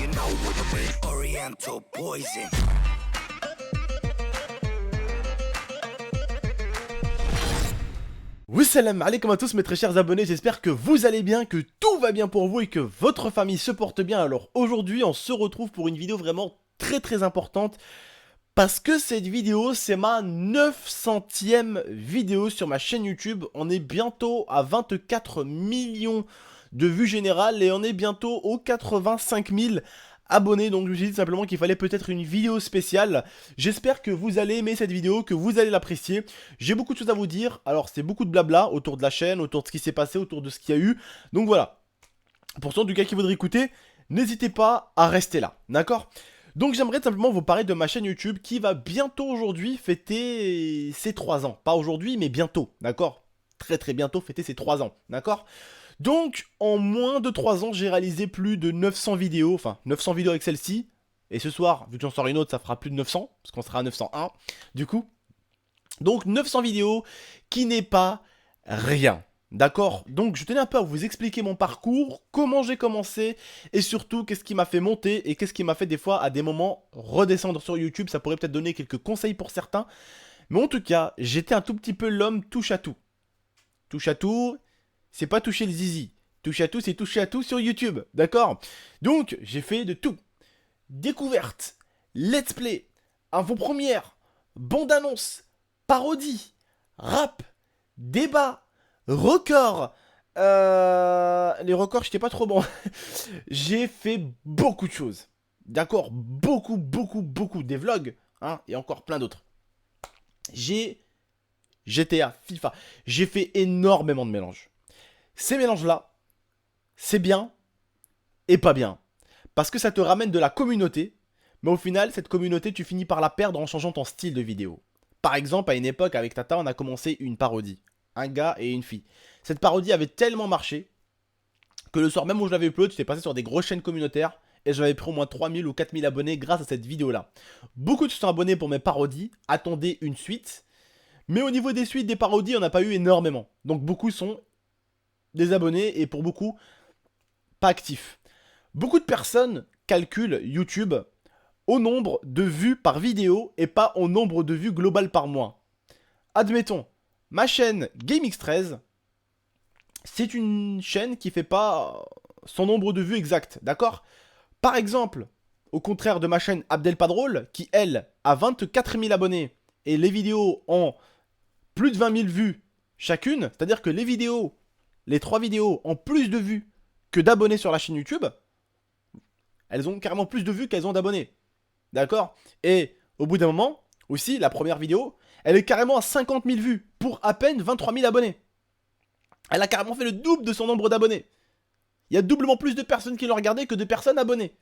you know what I mean. Oriental poison. Salam alaikum à tous mes très chers abonnés, j'espère que vous allez bien, que tout va bien pour vous et que votre famille se porte bien. Alors aujourd'hui on se retrouve pour une vidéo vraiment très importante parce que cette vidéo c'est ma 900e vidéo sur ma chaîne YouTube. On est bientôt à 24 millions de vues générales et on est bientôt aux 85 000 abonnés, donc je me suis dit simplement qu'il fallait peut-être une vidéo spéciale. J'espère que vous allez aimer cette vidéo, que vous allez l'apprécier. J'ai beaucoup de choses à vous dire, alors c'est beaucoup de blabla autour de la chaîne, autour de ce qui s'est passé, autour de ce qu'il y a eu. Donc voilà, pour ceux du cas qui voudraient écouter, n'hésitez pas à rester là, d'accord? Donc j'aimerais simplement vous parler de ma chaîne YouTube qui va bientôt aujourd'hui fêter ses 3 ans. Pas aujourd'hui mais bientôt, d'accord? Très bientôt fêter ses 3 ans, d'accord? Donc, en moins de 3 ans, j'ai réalisé plus de 900 vidéos, enfin 900 vidéos avec celle-ci. Et ce soir, vu que j'en sors une autre, ça fera plus de 900, parce qu'on sera à 901, du coup. Donc, 900 vidéos, qui n'est pas rien, d'accord? Donc, je tenais un peu à vous expliquer mon parcours, comment j'ai commencé, et surtout, qu'est-ce qui m'a fait monter, et qu'est-ce qui m'a fait des fois, à des moments, redescendre sur YouTube. Ça pourrait peut-être donner quelques conseils pour certains. Mais en tout cas, j'étais un tout petit peu l'homme touche à tout. Touche à tout... C'est pas toucher le zizi. Touche à tout, c'est toucher à tout sur YouTube. D'accord? Donc, j'ai fait de tout. Découverte, let's play, avant-première, bande-annonce, parodie, rap, débat, record. Les records, j'étais pas trop bon. J'ai fait beaucoup de choses. D'accord? Beaucoup. Des vlogs. Hein, et encore plein d'autres. J'ai GTA, FIFA. J'ai fait énormément de mélanges. Ces mélanges-là, c'est bien et pas bien. Parce que ça te ramène de la communauté, mais au final, cette communauté, tu finis par la perdre en changeant ton style de vidéo. Par exemple, à une époque, avec Tata, on a commencé une parodie. Un gars et une fille. Cette parodie avait tellement marché que le soir même où je l'avais upload, j'étais passé sur des grosses chaînes communautaires et j'avais pris au moins 3000 ou 4000 abonnés grâce à cette vidéo-là. Beaucoup de gens sont abonnés pour mes parodies, attendez une suite. Mais au niveau des suites des parodies, on n'a pas eu énormément. Donc beaucoup sont des abonnés et pour beaucoup, pas actifs. Beaucoup de personnes calculent YouTube au nombre de vues par vidéo et pas au nombre de vues globales par mois. Admettons, ma chaîne GameX13, c'est une chaîne qui fait pas son nombre de vues exact, d'accord? Par exemple, au contraire de ma chaîne Abdelpadrol, qui elle a 24 000 abonnés et les vidéos ont plus de 20 000 vues chacune, c'est-à-dire que les 3 vidéos ont plus de vues que d'abonnés sur la chaîne YouTube. Elles ont carrément plus de vues qu'elles ont d'abonnés. D'accord? Et au bout d'un moment, aussi, la première vidéo, elle est carrément à 50 000 vues pour à peine 23 000 abonnés. Elle a carrément fait le double de son nombre d'abonnés. Il y a doublement plus de personnes qui l'ont regardé que de personnes abonnées.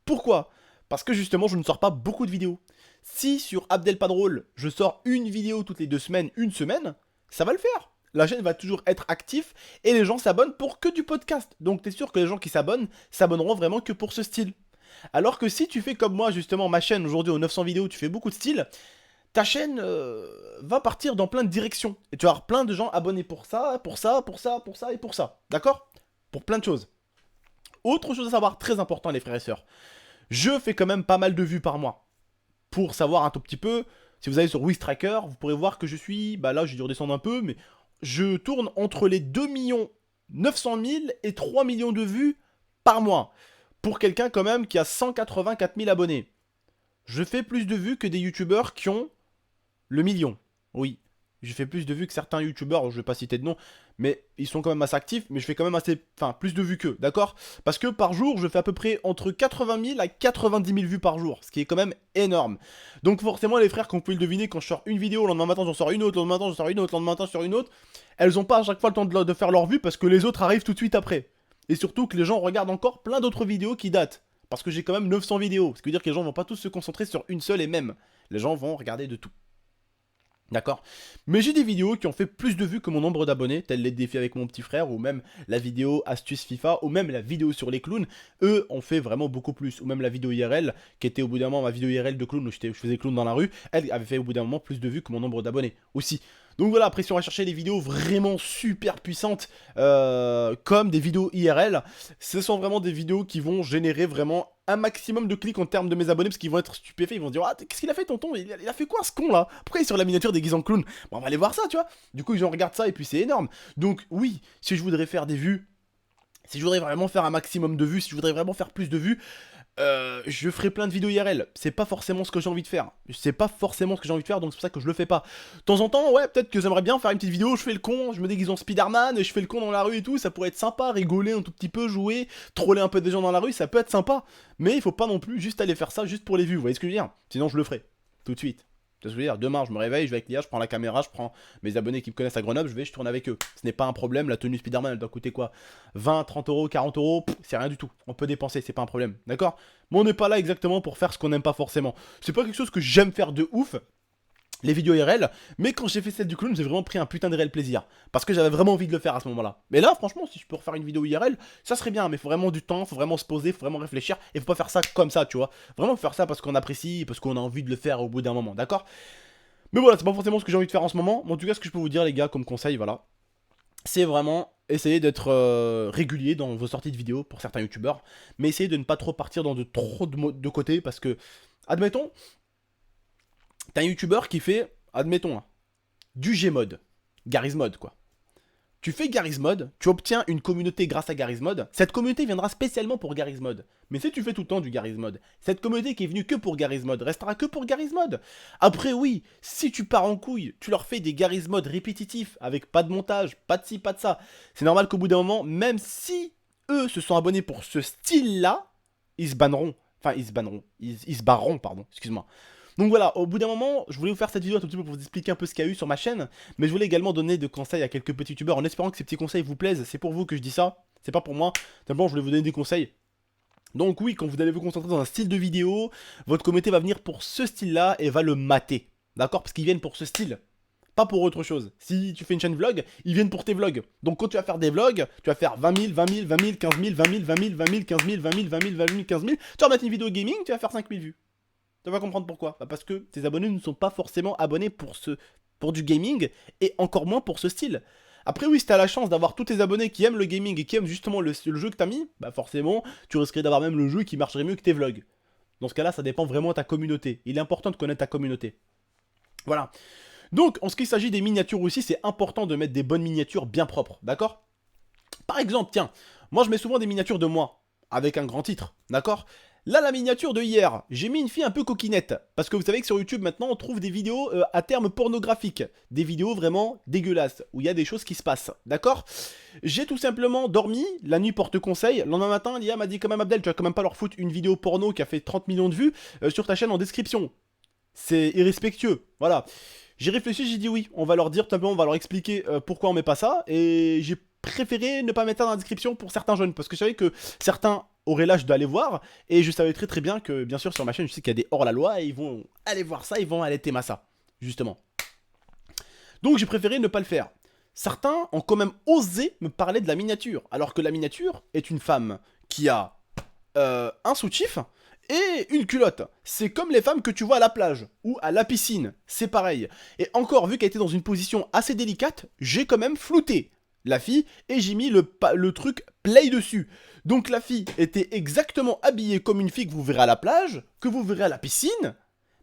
Pourquoi? Parce que justement, je ne sors pas beaucoup de vidéos. Si sur Abdelpadrol, je sors une vidéo toutes les 2 semaines, une semaine, ça va le faire. La chaîne va toujours être active et les gens s'abonnent pour que du podcast. Donc t'es sûr que les gens qui s'abonneront vraiment que pour ce style. Alors que si tu fais comme moi justement ma chaîne aujourd'hui aux 900 vidéos, tu fais beaucoup de styles, ta chaîne va partir dans plein de directions. Et tu vas avoir plein de gens abonnés pour ça et pour ça. D'accord? Pour plein de choses. Autre chose à savoir, très important les frères et sœurs. Je fais quand même pas mal de vues par mois. Pour savoir un tout petit peu, si vous allez sur Wistracker, vous pourrez voir que je suis, là j'ai dû redescendre un peu, mais je tourne entre les 2 900 000 et 3 millions de vues par mois. Pour quelqu'un quand même qui a 184 000 abonnés. Je fais plus de vues que des youtubeurs qui ont le million. Oui, je fais plus de vues que certains youtubeurs, je vais pas citer de nom, mais ils sont quand même assez actifs, mais je fais quand même plus de vues qu'eux, d'accord? Parce que par jour, je fais à peu près entre 80 000 à 90 000 vues par jour, ce qui est quand même énorme. Donc forcément, les frères, comme vous pouvez le deviner, quand je sors une vidéo, le lendemain matin, j'en sors une autre, le lendemain matin, j'en sors une autre, le lendemain matin, j'en sors une autre, elles ont pas à chaque fois le temps de faire leur vue parce que les autres arrivent tout de suite après. Et surtout que les gens regardent encore plein d'autres vidéos qui datent. Parce que j'ai quand même 900 vidéos, ce qui veut dire que les gens vont pas tous se concentrer sur une seule et même. Les gens vont regarder de tout. D'accord? Mais j'ai des vidéos qui ont fait plus de vues que mon nombre d'abonnés, tels les défis avec mon petit frère, ou même la vidéo astuce FIFA, ou même la vidéo sur les clowns. Eux ont fait vraiment beaucoup plus. Ou même la vidéo IRL, qui était au bout d'un moment ma vidéo IRL de clown, où je faisais clown dans la rue, elle avait fait au bout d'un moment plus de vues que mon nombre d'abonnés aussi. Donc voilà, après si on va chercher des vidéos vraiment super puissantes, comme des vidéos IRL, ce sont vraiment des vidéos qui vont générer vraiment un maximum de clics en termes de mes abonnés, parce qu'ils vont être stupéfaits, ils vont se dire, ah, qu'est-ce qu'il a fait tonton, il a fait quoi ce con là? Pourquoi il est sur la miniature déguisé en clown? Bon, on va aller voir ça, tu vois. Du coup, ils en regardent ça, et puis c'est énorme. Donc oui, si je voudrais faire des vues, si je voudrais vraiment faire un maximum de vues, si je voudrais vraiment faire plus de vues, je ferai plein de vidéos IRL. C'est pas forcément ce que j'ai envie de faire. C'est pas forcément ce que j'ai envie de faire, donc c'est pour ça que je le fais pas. De temps en temps, ouais, peut-être que j'aimerais bien faire une petite vidéo, je fais le con, je me déguise en Spider-Man, et je fais le con dans la rue et tout, ça pourrait être sympa, rigoler un tout petit peu, jouer, troller un peu des gens dans la rue, ça peut être sympa. Mais il faut pas non plus juste aller faire ça juste pour les vues, vous voyez ce que je veux dire? Sinon je le ferai, tout de suite. Tu vois ce que je veux dire? Demain, je me réveille, je vais avec l'IA, je prends la caméra, je prends mes abonnés qui me connaissent à Grenoble, je tourne avec eux. Ce n'est pas un problème, la tenue Spider-Man, elle doit coûter quoi? 20, 30 euros, 40 euros, c'est rien du tout. On peut dépenser, c'est pas un problème, d'accord? Mais on n'est pas là exactement pour faire ce qu'on n'aime pas forcément. C'est pas quelque chose que j'aime faire de ouf, les vidéos IRL, mais quand j'ai fait celle du clown, j'ai vraiment pris un putain de réel plaisir. Parce que j'avais vraiment envie de le faire à ce moment-là. Mais là, franchement, si je peux refaire une vidéo IRL, ça serait bien, mais faut vraiment du temps, faut vraiment se poser, faut vraiment réfléchir, et faut pas faire ça comme ça, tu vois. Vraiment faire ça parce qu'on apprécie, parce qu'on a envie de le faire au bout d'un moment, d'accord? Mais voilà, c'est pas forcément ce que j'ai envie de faire en ce moment. Mais en tout cas, ce que je peux vous dire, les gars, comme conseil, voilà, c'est vraiment essayer d'être régulier dans vos sorties de vidéos pour certains youtubeurs. Mais essayez de ne pas trop partir dans trop de côté. Parce que, admettons, t'as un youtubeur qui fait, admettons, hein, du Gmod, Garry's Mod, quoi. Tu fais Garry's Mod, tu obtiens une communauté grâce à Garry's Mod. Cette communauté viendra spécialement pour Garry's Mod. Mais si tu fais tout le temps du Garry's Mod, cette communauté qui est venue que pour Garry's Mod restera que pour Garry's Mod. Après oui, si tu pars en couille, tu leur fais des Garry's Mod répétitifs avec pas de montage, pas de ci, pas de ça. C'est normal qu'au bout d'un moment, même si eux se sont abonnés pour ce style-là, ils se banneront. Enfin, ils se barreront, pardon, excuse-moi. Donc voilà, au bout d'un moment, je voulais vous faire cette vidéo un tout petit peu pour vous expliquer un peu ce qu'il y a eu sur ma chaîne, mais je voulais également donner des conseils à quelques petits youtubeurs en espérant que ces petits conseils vous plaisent. C'est pour vous que je dis ça, c'est pas pour moi. Simplement, je voulais vous donner des conseils. Donc oui, quand vous allez vous concentrer dans un style de vidéo, votre communauté va venir pour ce style-là et va le mater. D'accord? Parce qu'ils viennent pour ce style. Pas pour autre chose. Si tu fais une chaîne vlog, ils viennent pour tes vlogs. Donc quand tu vas faire des vlogs, tu vas faire 20 000, 20 000, 20 000, 15 000, 20 000, 20 000, 20 000, 15 000, 20 000, 20 000, 20 000, 15 000. Tu vas mettre une vidéo gaming, tu vas faire 5 000 vues. Tu vas comprendre pourquoi. Bah parce que tes abonnés ne sont pas forcément abonnés pour du gaming et encore moins pour ce style. Après oui, si t'as la chance d'avoir tous tes abonnés qui aiment le gaming et qui aiment justement le jeu que t'as mis, bah forcément, tu risquerais d'avoir même le jeu qui marcherait mieux que tes vlogs. Dans ce cas-là, ça dépend vraiment de ta communauté. Il est important de connaître ta communauté. Voilà. Donc, en ce qui s'agit des miniatures aussi, c'est important de mettre des bonnes miniatures bien propres, d'accord? Par exemple, tiens, moi je mets souvent des miniatures de moi, avec un grand titre, d'accord? Là, la miniature de hier, j'ai mis une fille un peu coquinette. Parce que vous savez que sur YouTube, maintenant, on trouve des vidéos à terme pornographiques. Des vidéos vraiment dégueulasses, où il y a des choses qui se passent, d'accord? J'ai tout simplement dormi, la nuit porte conseil. Le lendemain matin, l'IA m'a dit quand même, Abdel, tu vas quand même pas leur foutre une vidéo porno qui a fait 30 millions de vues sur ta chaîne en description. C'est irrespectueux, voilà. J'ai réfléchi, j'ai dit oui, on va leur dire, tout simplement, on va leur expliquer pourquoi on met pas ça. Et j'ai préféré ne pas mettre ça dans la description pour certains jeunes. Parce que je savais que certains auraient l'âge d'aller voir. Et je savais très très bien que, bien sûr, sur ma chaîne, je sais qu'il y a des hors-la-loi. Et ils vont aller voir ça, ils vont aller téma ça, justement. Donc j'ai préféré ne pas le faire. Certains ont quand même osé me parler de la miniature. Alors que la miniature est une femme qui a un soutif et une culotte. C'est comme les femmes que tu vois à la plage ou à la piscine. C'est pareil. Et encore, vu qu'elle était dans une position assez délicate, j'ai quand même flouté la fille et j'ai mis le truc play dessus. Donc la fille était exactement habillée comme une fille que vous verrez à la plage, que vous verrez à la piscine,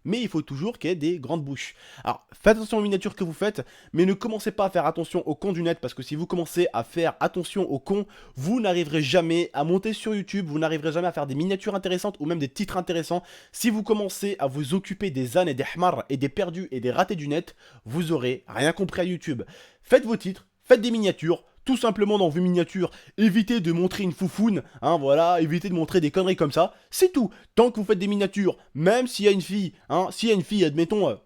mais il faut toujours qu'il y ait des grandes bouches. Alors, faites attention aux miniatures que vous faites, mais ne commencez pas à faire attention aux cons du net, parce que si vous commencez à faire attention aux cons, vous n'arriverez jamais à monter sur YouTube, vous n'arriverez jamais à faire des miniatures intéressantes, ou même des titres intéressants. Si vous commencez à vous occuper des ânes et des hmars, et des perdus et des ratés du net, vous aurez rien compris à YouTube. Faites vos titres, faites des miniatures, tout simplement dans vos miniatures, évitez de montrer une foufoune, hein, voilà, évitez de montrer des conneries comme ça, c'est tout. Tant que vous faites des miniatures, même s'il y a une fille, hein, s'il y a une fille, admettons,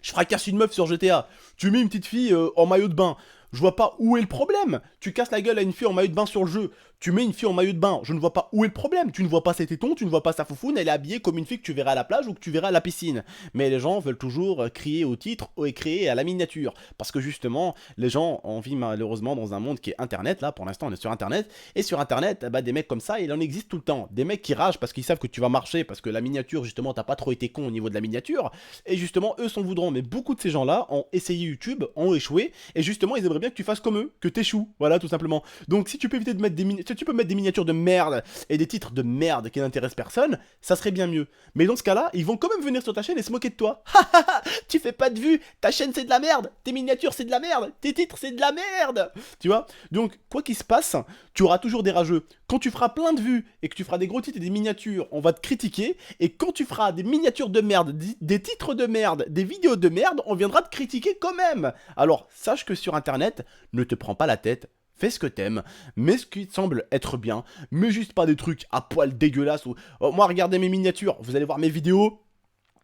je fracasse une meuf sur GTA, tu mets une petite fille en maillot de bain, je vois pas où est le problème. Tu casses la gueule à une fille en maillot de bain sur le jeu, tu mets une fille en maillot de bain, je ne vois pas où est le problème. Tu ne vois pas ses tétons, tu ne vois pas sa foufoune, elle est habillée comme une fille que tu verras à la plage ou que tu verras à la piscine. Mais les gens veulent toujours crier au titre et crier à la miniature. Parce que justement, les gens ont vit malheureusement dans un monde qui est internet, là pour l'instant on est sur internet. Et sur internet, bah, des mecs comme ça, il en existe tout le temps. Des mecs qui ragent parce qu'ils savent que tu vas marcher, parce que la miniature, justement, t'as pas trop été con au niveau de la miniature. Et justement, eux s'en voudront. Mais beaucoup de ces gens-là ont essayé YouTube, ont échoué. Et justement, ils aimeraient bien que tu fasses comme eux, que t'échoues. Voilà, tout simplement. Donc si tu peux éviter de mettre des miniatures... tu peux mettre des miniatures de merde et des titres de merde qui n'intéressent personne, ça serait bien mieux. Mais dans ce cas-là, ils vont quand même venir sur ta chaîne et se moquer de toi. Tu fais pas de vues, ta chaîne c'est de la merde, tes miniatures c'est de la merde, tes titres c'est de la merde. Tu vois? Donc, quoi qu'il se passe, tu auras toujours des rageux. Quand tu feras plein de vues et que tu feras des gros titres et des miniatures, on va te critiquer. Et quand tu feras des miniatures de merde, des titres de merde, des vidéos de merde, on viendra te critiquer quand même. Alors, sache que sur internet, ne te prends pas la tête. Fais ce que t'aimes, mets ce qui te semble être bien, mets juste pas des trucs à poil dégueulasses ou... moi, regardez mes miniatures, vous allez voir mes vidéos,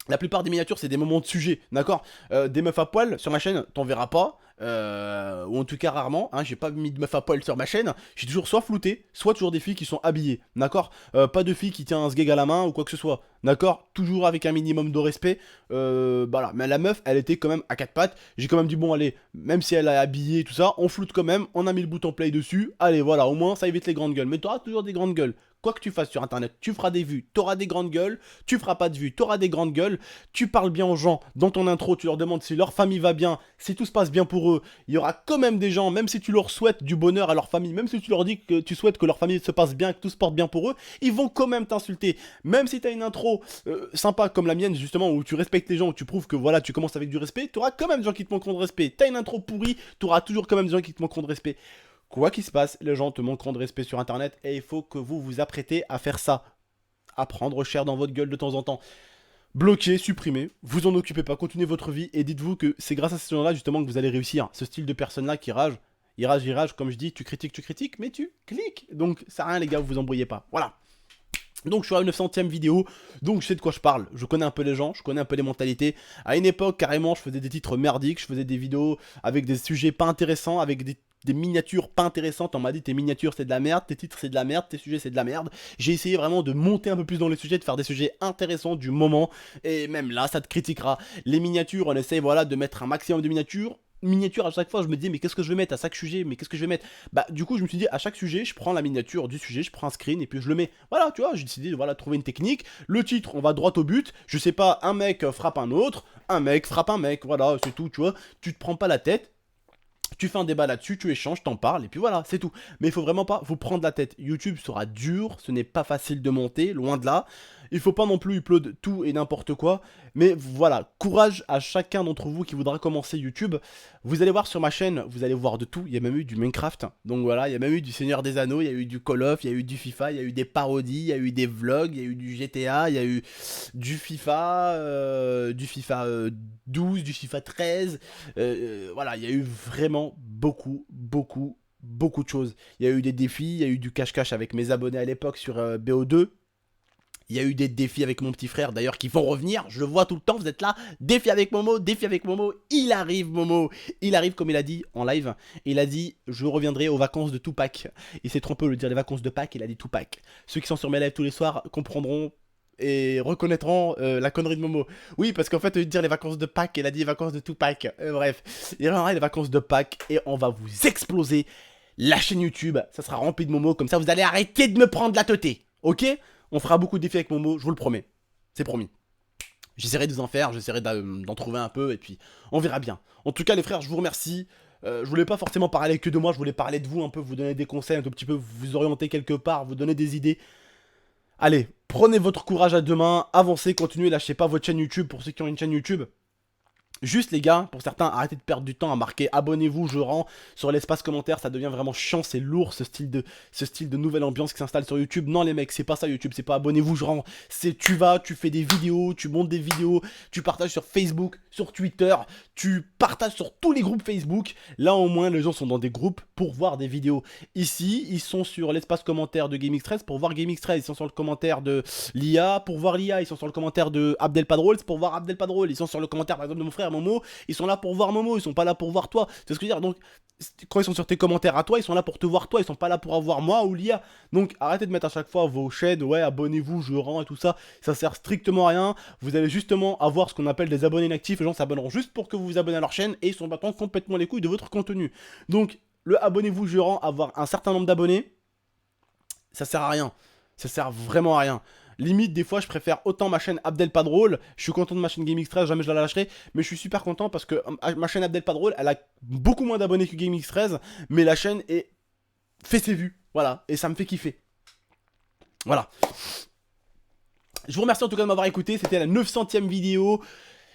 la plupart des miniatures, c'est des moments de sujet, d'accord? Des meufs à poil, sur ma chaîne, t'en verras pas, ou en tout cas rarement, hein, j'ai pas mis de meufs à poil sur ma chaîne, j'ai toujours soit flouté, soit toujours des filles qui sont habillées, d'accord? Pas de filles qui tiennent un sgeg à la main ou quoi que ce soit, d'accord? Toujours avec un minimum de respect, voilà, mais la meuf, elle était quand même à quatre pattes, j'ai quand même dit bon allez, même si elle est habillée et tout ça, on floute quand même, on a mis le bouton play dessus, allez voilà, au moins ça évite les grandes gueules, mais t'auras toujours des grandes gueules. Quoi que tu fasses sur internet, tu feras des vues, t'auras des grandes gueules, tu feras pas de vues, t'auras des grandes gueules, tu parles bien aux gens, dans ton intro, tu leur demandes si leur famille va bien, si tout se passe bien pour eux, il y aura quand même des gens, même si tu leur souhaites du bonheur à leur famille, même si tu leur dis que tu souhaites que leur famille se passe bien, que tout se porte bien pour eux, ils vont quand même t'insulter. Même si t'as une intro sympa comme la mienne, justement, où tu respectes les gens, où tu prouves que voilà, tu commences avec du respect, t'auras quand même des gens qui te manqueront de respect. T'as une intro pourrie, t'auras toujours quand même des gens qui te manqueront de respect. Quoi qu'il se passe, les gens te manqueront de respect sur internet et il faut que vous vous apprêtez à faire ça. À prendre cher dans votre gueule de temps en temps. Bloquer, supprimer, vous en occupez pas, continuez votre vie et dites-vous que c'est grâce à ces gens-là justement que vous allez réussir. Ce style de personne-là qui rage, il rage, comme je dis, tu critiques, mais tu cliques. Donc ça sert à rien les gars, vous vous embrouillez pas. Voilà. Donc je suis à la 900ème vidéo, donc je sais de quoi je parle, je connais un peu les gens, je connais un peu les mentalités. À une époque, carrément, je faisais des titres merdiques, je faisais des vidéos avec des sujets pas intéressants, avec des miniatures pas intéressantes. On m'a dit tes miniatures c'est de la merde, tes titres c'est de la merde, tes sujets c'est de la merde. J'ai essayé vraiment de monter un peu plus dans les sujets, de faire des sujets intéressants du moment. Et même là, ça te critiquera. Les miniatures, on essaye voilà de mettre un maximum de miniatures à chaque fois, je me disais mais qu'est-ce que je vais mettre à chaque sujet, mais qu'est-ce que je vais mettre. Bah du coup je me suis dit à chaque sujet je prends la miniature du sujet, je prends un screen et puis je le mets. Voilà, tu vois, j'ai décidé de voilà trouver une technique. Le titre, on va droit au but. Je sais pas, un mec frappe un autre, un mec frappe un mec, voilà, c'est tout, tu vois. Tu te prends pas la tête. Tu fais un débat là-dessus, tu échanges, t'en parles, et puis voilà, c'est tout. Mais il faut vraiment pas vous prendre la tête. YouTube sera dur, ce n'est pas facile de monter, loin de là. Il faut pas non plus upload tout et n'importe quoi. Mais voilà, courage à chacun d'entre vous qui voudra commencer YouTube. Vous allez voir sur ma chaîne, vous allez voir de tout. Il y a même eu du Minecraft. Donc voilà, il y a même eu du Seigneur des Anneaux, il y a eu du Call of, il y a eu du FIFA, il y a eu des parodies, il y a eu des vlogs, il y a eu du GTA, il y a eu du FIFA 12, du FIFA 13. Voilà, il y a eu vraiment beaucoup de choses. Il y a eu des défis, il y a eu du cache-cache avec mes abonnés à l'époque sur BO2. Il y a eu des défis avec mon petit frère d'ailleurs qui vont revenir, je le vois tout le temps, vous êtes là, défi avec Momo, il arrive Momo, il arrive comme il a dit en live, il a dit je reviendrai aux vacances de Tupac, il s'est trompé au lieu de dire les vacances de Pâques, il a dit Tupac. Ceux qui sont sur mes lives tous les soirs comprendront et reconnaîtront la connerie de Momo. Oui, parce qu'en fait, dire les vacances de Pâques, il a dit les vacances de Tupac, bref, il y aura les vacances de Pâques et on va vous exploser la chaîne YouTube, ça sera rempli de Momo, comme ça vous allez arrêter de me prendre la teuté, ok? On fera beaucoup de défis avec Momo, je vous le promets. C'est promis. J'essaierai de vous en faire, j'essaierai d'en trouver un peu, et puis on verra bien. En tout cas, les frères, je vous remercie. Je voulais pas forcément parler que de moi, je voulais parler de vous un peu, vous donner des conseils, un tout petit peu, vous orienter quelque part, vous donner des idées. Allez, prenez votre courage à deux mains, avancez, continuez, lâchez pas votre chaîne YouTube pour ceux qui ont une chaîne YouTube. Juste les gars, pour certains, arrêtez de perdre du temps à marquer abonnez-vous, je rends sur l'espace commentaire, ça devient vraiment chiant, c'est lourd ce style de nouvelle ambiance qui s'installe sur YouTube. Non les mecs, c'est pas ça YouTube, c'est pas abonnez-vous, je rends, c'est tu vas, tu fais des vidéos, tu montes des vidéos, tu partages sur Facebook, sur Twitter, tu partages sur tous les groupes Facebook. Là au moins les gens sont dans des groupes pour voir des vidéos. Ici, ils sont sur l'espace commentaire de GameX13 pour voir GameX13, ils sont sur le commentaire de l'IA pour voir l'IA, ils sont sur le commentaire de Abdelpadrol pour voir Abdelpadrol, ils sont sur le commentaire par exemple de mon frère Momo, ils sont là pour voir Momo, ils sont pas là pour voir toi. C'est ce que je veux dire. Donc quand ils sont sur tes commentaires à toi, ils sont là pour te voir toi, ils sont pas là pour avoir moi ou l'IA. Donc arrêtez de mettre à chaque fois vos chaînes, ouais, abonnez-vous, je rends et tout ça. Ça sert strictement à rien. Vous allez justement avoir ce qu'on appelle des abonnés inactifs. Les gens s'abonneront juste pour que vous vous abonnez à leur chaîne et ils sont battant complètement les couilles de votre contenu. Donc le abonnez-vous, je rends, avoir un certain nombre d'abonnés, ça sert à rien. Ça sert vraiment à rien. Limite, des fois, je préfère autant ma chaîne Abdelpadrol. Je suis content de ma chaîne GameX13, jamais je la lâcherai. Mais je suis super content parce que ma chaîne Abdelpadrol, elle a beaucoup moins d'abonnés que GameX13. Mais la chaîne est fait ses vues. Voilà, et ça me fait kiffer. Voilà. Je vous remercie en tout cas de m'avoir écouté, c'était la 900e vidéo.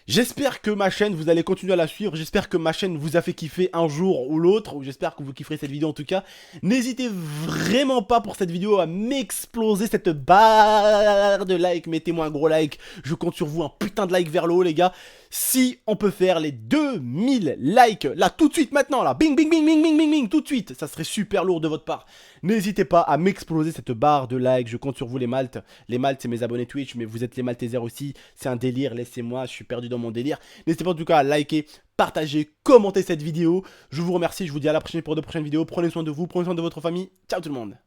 J'espère que ma chaîne, vous allez continuer à la suivre. J'espère que ma chaîne vous a fait kiffer un jour ou l'autre. Ou j'espère que vous kifferez cette vidéo en tout cas. N'hésitez vraiment pas pour cette vidéo à m'exploser cette barre de like. Mettez-moi un gros like. Je compte sur vous, un putain de like vers le haut les gars. Si on peut faire les 2000 likes, là tout de suite maintenant, là, bing bing bing bing bing bing bing, tout de suite, ça serait super lourd de votre part. N'hésitez pas à m'exploser cette barre de like, je compte sur vous les Maltes. Les Maltes c'est mes abonnés Twitch, mais vous êtes les Maltesers aussi, c'est un délire, laissez-moi, je suis perdu dans mon délire. N'hésitez pas en tout cas à liker, partager, commenter cette vidéo. Je vous remercie, je vous dis à la prochaine pour de prochaines vidéos, prenez soin de vous, prenez soin de votre famille, ciao tout le monde.